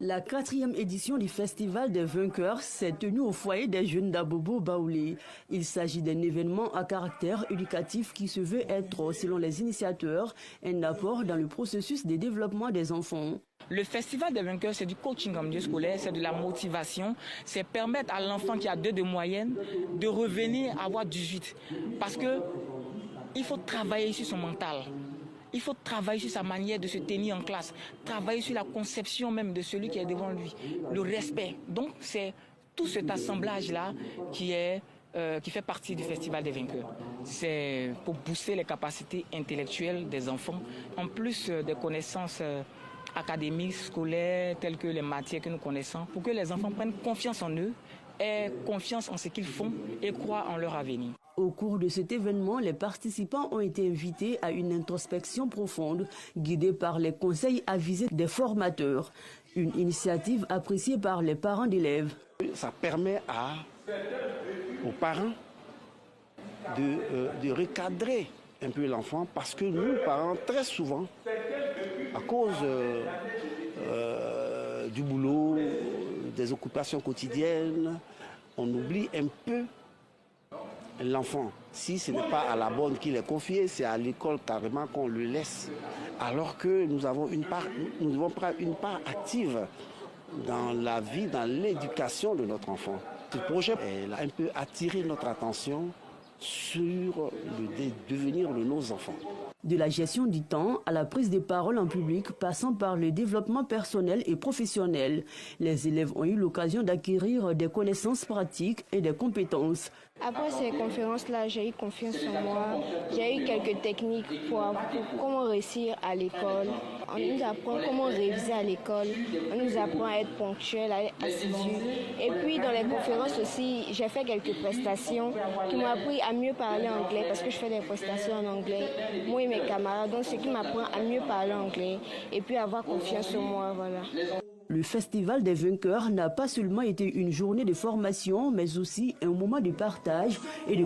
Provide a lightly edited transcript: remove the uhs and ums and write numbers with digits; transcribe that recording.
La 4e édition du Festival des Vainqueurs s'est tenue au foyer des jeunes d'Abobo Baoulé. Il s'agit d'un événement à caractère éducatif qui se veut être, selon les initiateurs, un apport dans le processus de développement des enfants. Le Festival des Vainqueurs, c'est du coaching en milieu scolaire, c'est de la motivation, c'est permettre à l'enfant qui a 2 de moyenne de revenir à avoir 18. Parce que il faut travailler sur son mental. Il faut travailler sur sa manière de se tenir en classe, travailler sur la conception même de celui qui est devant lui, le respect. Donc c'est tout cet assemblage-là qui fait partie du Festival des Vainqueurs. C'est pour booster les capacités intellectuelles des enfants, en plus des connaissances académiques, scolaires, telles que les matières que nous connaissons, pour que les enfants prennent confiance en eux, aient confiance en ce qu'ils font et croient en leur avenir. Au cours de cet événement, les participants ont été invités à une introspection profonde, guidée par les conseils avisés des formateurs. Une initiative appréciée par les parents d'élèves. Ça permet aux parents de recadrer un peu l'enfant, parce que nous, parents, très souvent, à cause du boulot, des occupations quotidiennes, on oublie un peu l'enfant. Si ce n'est pas à la bonne qu'il est confié, c'est à l'école carrément qu'on le laisse. Alors que nous devons prendre une part active dans la vie, dans l'éducation de notre enfant. Ce projet a un peu attiré notre attention sur le devenir de nos enfants. De la gestion du temps à la prise de parole en public, passant par le développement personnel et professionnel, les élèves ont eu l'occasion d'acquérir des connaissances pratiques et des compétences. Après ces conférences-là, j'ai eu confiance en moi. J'ai eu quelques techniques pour comment réussir à l'école. On nous apprend comment réviser à l'école. On nous apprend à être ponctuel, à être assidu. Et puis dans les conférences aussi, j'ai fait quelques prestations qui m'ont appris à mieux parler anglais, parce que je fais des prestations en anglais, moi et mes camarades. Donc ce qui m'apprend à mieux parler anglais et puis avoir confiance en moi, voilà. Le Festival des Vainqueurs n'a pas seulement été une journée de formation, mais aussi un moment de partage et de